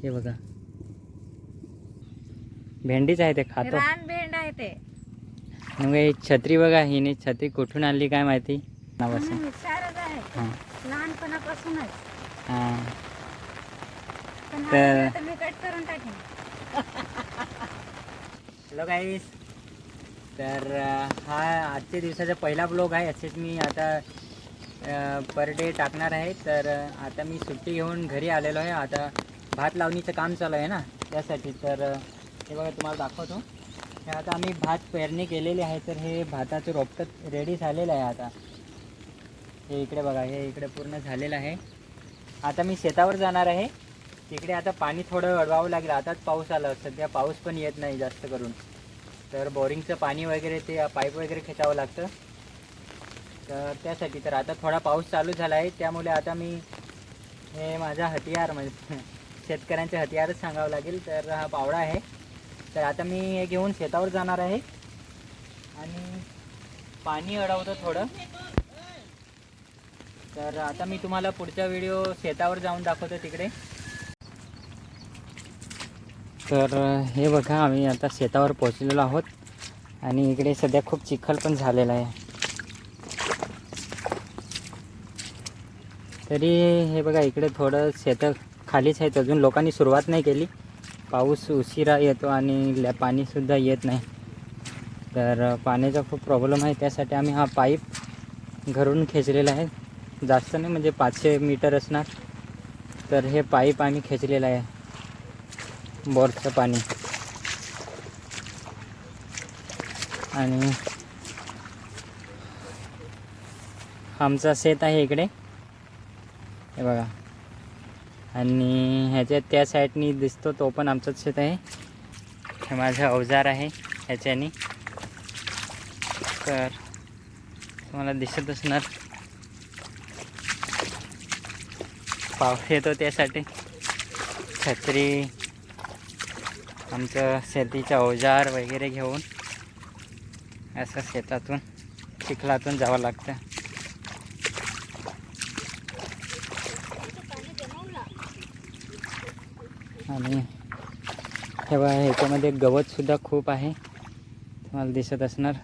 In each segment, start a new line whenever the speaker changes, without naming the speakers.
हे बघा भेंडीच आहे ते खातो.
रान भेंड आहे ते.
मग ही छत्री बघा, हिने छत्री कुठून आणली काय माहिती नावाचं.
हुशारच आहे
हां
लहानपणापासूनच.
हां.
पण
तर
आता मी कट करून टाकेन.
हॅलो गाईस, तर हा आजच्या दिवसाचा पहिला ब्लॉग आहे. असेच मी आता पर डे टाकणार आहे. तर आता मी सुट्टी घेऊन घरी आलेलो आहे. आता भात लावणीचं काम चालू आहे ना, त्यासाठी. तर हे बघा तुम्हाला दाखवतो. हे आता आम्ही भात पेरणी केलेली आहे. तर हे भाताचं रोपटं रेडी झालेलं आहे. आता हे इकडे बघा, हे इकडे पूर्ण झालेलं आहे. आता मी शेतावर जाणार आहे. तिकडे आता पाणी थोडं अडवावं लागेल. आताच पाऊस आला, सध्या पाऊस पण येत नाही जास्त करून. तर बोरिंगचं पाणी वगैरे ते पाईप वगैरे खेचावं लागतं. तर त्यासाठी तर आता थोडा पाऊस चालू झाला आहे, त्यामुळे आता मी हे माझा हतियार म्हणजे शेतकऱ्यांचे हतियारच सांगावं लागेल. तर हा पावडा आहे. तर आता मी हे घेऊन शेतावर जाणार आहे आणि पाणी अडवतो थोडं. तर आता मी तुम्हाला पुढचा व्हिडिओ शेतावर जाऊन दाखवतो तिकडे. तर हे बघा, आम्ही आता शेतावर पोहोचलेलो आहोत आणि इकडे सध्या खूप चिखल पण झालेला आहे. तरी हे बघा, इकडे थोडं शेतं खालीच आहेत, अजून लोकांनी सुरुवात नाही केली. पाऊस उशिरा येतो आणि पाणीसुद्धा येत नाही. तर पाण्याचा खूप प्रॉब्लेम आहे. त्यासाठी आम्ही हा पाईप घरून खेचलेला आहे. जास्त नाही, म्हणजे 500 मीटर असणार. तर हे पाईप आम्ही खेचलेलं आहे, बोरचं पाणी. आणि आमचं शेत आहे इकडे, हे बघा. आणि ह्याच्या त्या साईडनी दिसतो तो पण आमचंच शेत आहे. हे माझं अवजार आहे ह्याच्यानी. तर तुम्हाला दिसत असणार, पाऊस येतो त्यासाठी छत्री, आमचं शेतीचं अवजार वगैरे घेऊन असं शेतातून चिखलातून जावं लागतं. आणि हे बघा, ह्याच्यामध्ये गवतसुद्धा खूप आहे, तुम्हाला दिसत असणार.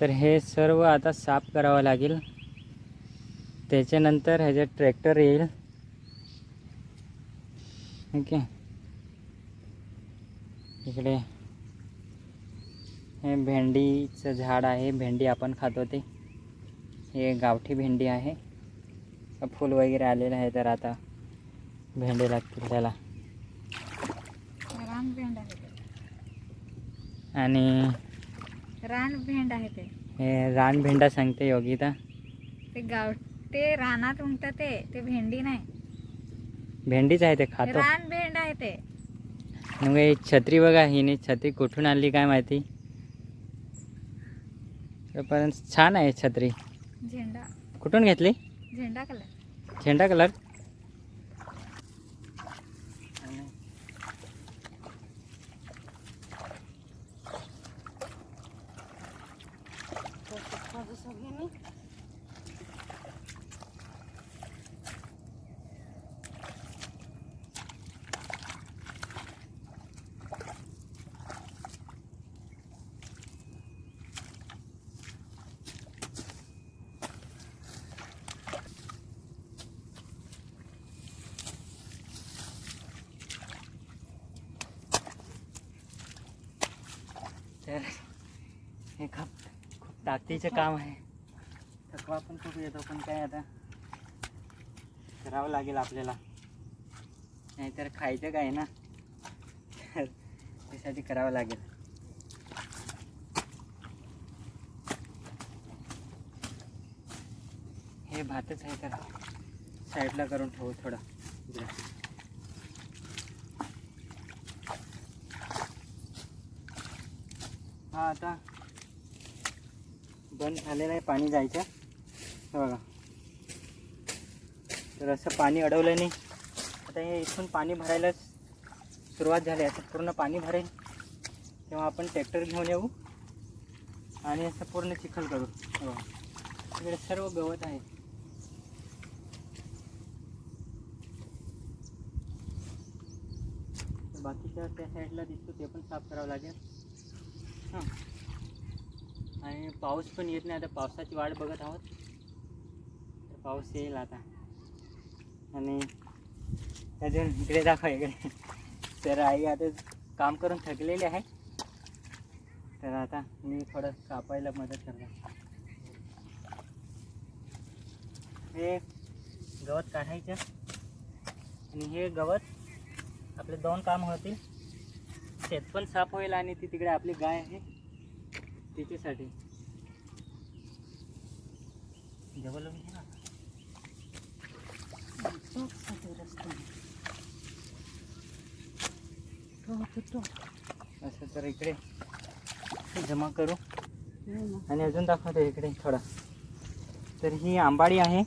तर हे सर्व आता साफ करावं लागेल. त्याच्यानंतर ह्याच्यात ट्रॅक्टर येईल. ओके, इकडे हे भेंडीचं झाड आहे. भेंडी आपण खातो ते. हे गावठी भेंडी आहे. फूल वगैरे आलेलं आहे, तर आता भेंडी लागतील त्याला.
रान भेंड आहे ते.
आणि
रान भेंड आहे ते.
हे रानभेंडा सांगते योगिता.
ते रानात उमटत ते भेंडी नाही,
भेंडीच आहे, ते खातो.
रान भेंड आहे ते.
मग ही छत्री बघा, हिने छत्री कुठून आणली काय माहिती. पण छान आहे छत्री.
झेंडा.
कुठून घेतली?
झेंडा कलर.
झेंडा कलर. तर हे खूप ताकदीचं काम आहे. थकवा पण खूप येतो, पण काय आता करावं लागेल आपल्याला, नाहीतर खायचं काय ना. तर त्यासाठी करावं लागेल. हे भातच आहे, तर साईडला करून ठेवू थोडं इकडे. हा आता बंद झालेलं आहे पाणी जायचं. हे बघा, तर असं पाणी अडवल्याने आता हे इथून पाणी भरायला सुरुवात झाली. असं पूर्ण पाणी भरेल तेव्हा आपण ट्रॅक्टर घेऊन येऊ आणि असं पूर्ण चिखल करू. हे बघा, इकडे सर्व गवत आहे. बाकीच्या त्या साईडला दिसतो ते पण साफ करावं लागेल. हां, आणि पाऊस पण येत नाही. आता पावसाची वाट बघत आहोत. तर पाऊस येईल आता. आणि अजून इकडे दाखवा इकडे. तर आई आता काम करून थकलेली आहे. तर आता मी थोडं कापायला मदत करणार. हे गवत काढायचं आणि हे गवत आपले 2 काम होतील. शेत पण साफ होईल आणि ती तिकडे आपली गाय आहे तिच्यासाठी. जवळ असं तर इकडे जमा करू आणि अजून दाखवतो इकडे थोडा. तर ही आंबाडी आहे.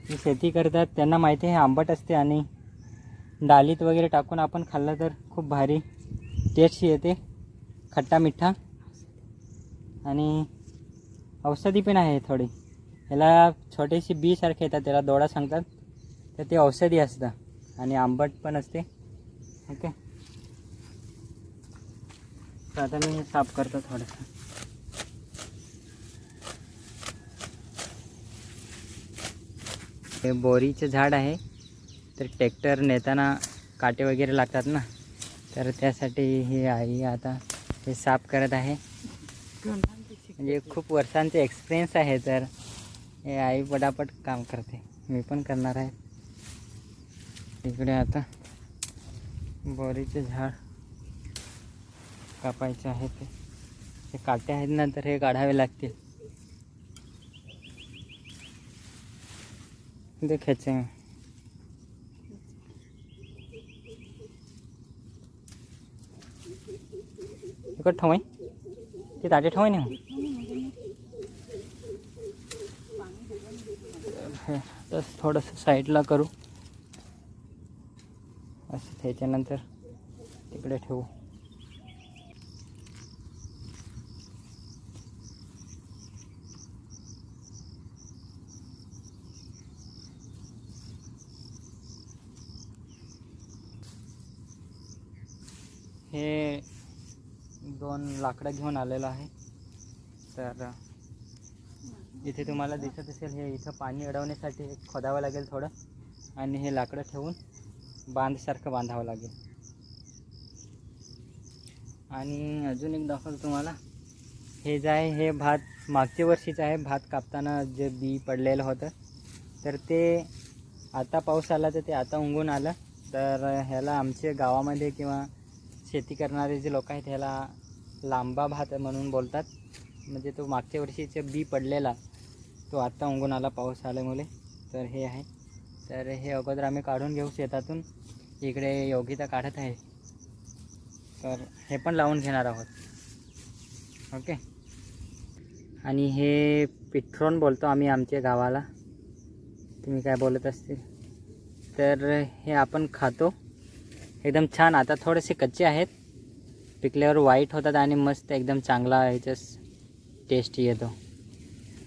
जी शेती करतात त्यांना माहिती आहे आंबट असते आणि डालीत वगैरे टाकून आपण खाल्लं तर खूप भारी टेस्ट येते, खट्टा मिठा. आणि औषधी पण आहे थोडी. याला छोटेशी बी सारखे येतात, त्याला दोडा सांगतात. तर ते औषधी असतं आणि आंबट पण असते. ओके, तर आता मी साफ करतो थोडंसं. हे बोरीचं झाड आहे. तर ट्रॅक्टर नेताना काटे वगैरे लागतात ना, तर त्यासाठी ही आई आता हे साफ करत आहे. म्हणजे खूप वर्षांचे एक्सपिरियन्स आहे. तर हे आई पटापट काम करते. मी पण करणार आहे. इकडे आता बोरीचे झाड कापायचे आहे. ते काटे आहेत ना, तर हे काढावे लागतील. ते खेचेंगे. इकडे ठेवाय ते ताटे ठेवाय ना. तर थोडंसं साईडला करू असं. त्याच्यानंतर तिकडे ठेवू. हे 2 लाकडं घेऊन आलेलं आहे. तर इथे तुम्हाला दिसत असेल, हे इथं पाणी अडवण्यासाठी खोदावं लागेल थोडं. आणि हे लाकडं ठेवून बांधसारखं बांधावं लागेल. आणि अजून एक दाखवतो तुम्हाला. हे जे आहे हे भात मागच्या वर्षीचं आहे. भात कापताना जे बी पडलेलं होतं, तर ते आता पाऊस आला तर ते आता उगवून आलं. तर ह्याला आमच्या गावामध्ये किंवा शेती करणारे जे लोक आहेत ह्याला लांबा भात म्हणून बोलतात. म्हणजे तो मागच्या वर्षीचे बी पडलेला तो आत्ता उगवून आला पाऊस आल्यामुळे. तर हे आहे. तर हे अगोदर आम्ही काढून घेऊ शेतातून. इकडे योगिता काढत आहे. तर हे पण लावून घेणार आहोत. ओके. आणि हे पिठ्रोन बोलतो आम्ही आमच्या गावाला. तुम्ही काय बोलत असतील. तर हे आपण खातो. एकदम छान. आता थोडेसे कच्चे आहेत, पिकल्यावर वाईट होतात आणि मस्त एकदम चांगला ह्याच्यास टेस्ट येतो.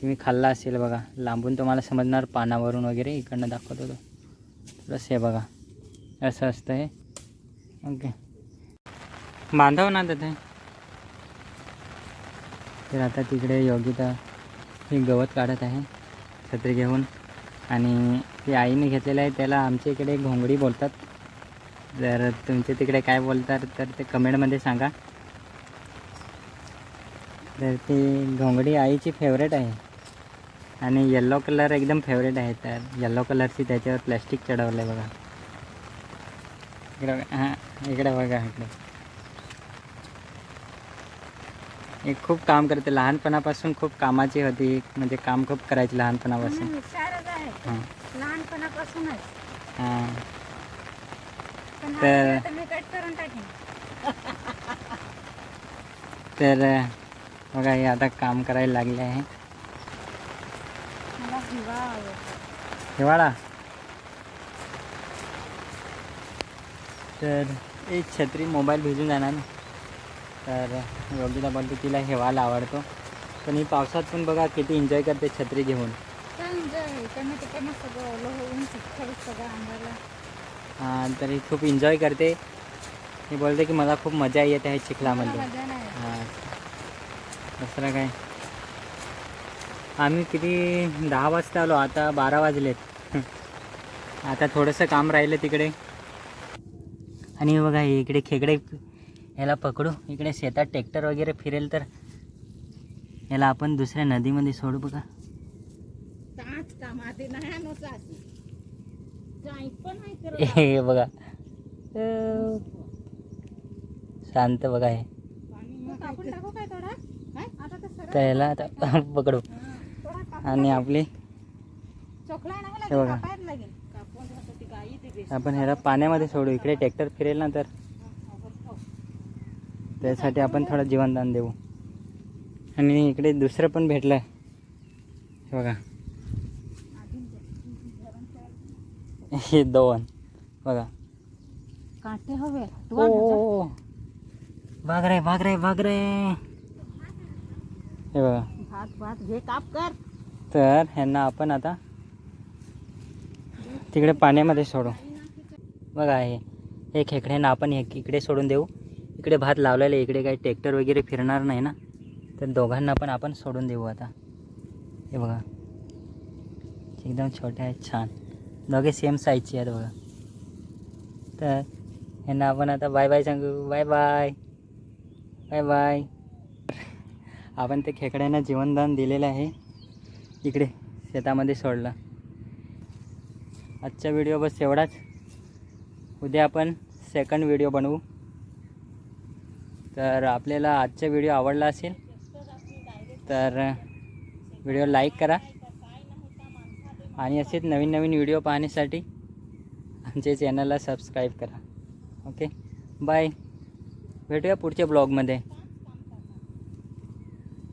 तुम्ही खाल्ला असेल बघा. लांबून तुम्हाला समजणार पानावरून वगैरे. इकडनं दाखवतो तो थोडंसं. हे बघा असं असतं हे. ओके, बांधावं ना ते. तर आता तिकडे योगिता हे गवत काढत आहे छत्री घेऊन. आणि ते आईने घेतलेलं आहे त्याला आमच्या इकडे घोंगडी बोलतात. जर तुमच्या तिकडे काय बोलतात तर ते कमेंटमध्ये सांगा. तर ती घोंगडी आईची फेवरेट आहे. आणि येल्लो कलर एकदम फेवरेट आहे. तर येल्लो कलरची त्याच्यावर प्लॅस्टिक चढवलं आहे बघा. इकडे हां, इकडे बघा. इकडे एक खूप काम करते. लहानपणापासून खूप कामाची होती. म्हणजे काम खूप करायची लहानपणापासून. हां
लहानपणापासूनच.
हां.
तर मी कट करून टाकेन.
तर बघा हे आता काम करायला लागले आहे.
मला हिवाळा आवडतो.
हिवाळा. तर एक छत्री मोबाईल भिजून जाणार ना. तर योगिता बोलते तिला हिवाळा आवडतो. पण ही पावसात पण बघा किती एन्जॉय करते छत्री घेऊन.
काय एन्जॉय. त्यांना तिकडनं सगळं ओलं होऊन चिखल सगळं अंगाला.
हां, तरी खूप एन्जॉय करते. हे बोलते की मला खूप मजा येत आहे
मला
चिखलामध्ये.
मजा नाही येत.
हां दुसरं काय. आम्ही किती 10 वाजता आलो, आता 12 वाजलेत. आता थोडंसं काम राहिलं तिकडे. आणि हे बघा हे इकडे खेकडे ह्याला पकडू. इकडे शेतात ट्रॅक्टर वगैरे फिरेल तर याला आपण दुसऱ्या नदीमध्ये सोडू बघा. हे बघा शांत बघा हे. तर ह्याला आता पकडू आणि आपली हे बघा आपण ह्याला पाण्यामध्ये सोडू. इकडे ट्रॅक्टर फिरेल ना तर त्यासाठी आपण थोडं जीवनदान देऊ. आणि इकडे दुसरं पण भेटलं हे बघा. हे 2 बघा.
काटे हवे
ओ भाग रे भाग रे भाग रे. हे बघा.
भात भात घे काप कर.
तर ह्यांना आपण आता तिकडे पाण्यामध्ये सोडू बघा. हे खेकड्यांना आपण इकडे सोडून देऊ. इकडे भात लावलेला आहे, इकडे काही ट्रॅक्टर वगैरे फिरणार नाही ना, तर दोघांना पण आपण सोडून देऊ आता. हे बघा एकदम छोटे आहेत, छान दोघे सेम साईजचे आहेत बघा. तर ह्यांना आपण आता बाय बाय सांगू. Bye bye bye bye. आपण ते खेकड्यांना जीवनदान दिलेलं आहे, इकडे शेतामध्ये सोडलं. आजचा व्हिडिओ बस एवढाच. उद्या आपण सेकंड व्हिडिओ बनवू. तर आपल्याला आजचा व्हिडिओ आवडला असेल तर व्हिडिओ लाईक करा आणि असेच नवीन नवीन व्हिडिओ पाहण्यासाठी आमच्या चॅनलला सबस्क्राईब करा. Okay bye. भेटूया पुढच्या ब्लॉगमध्ये.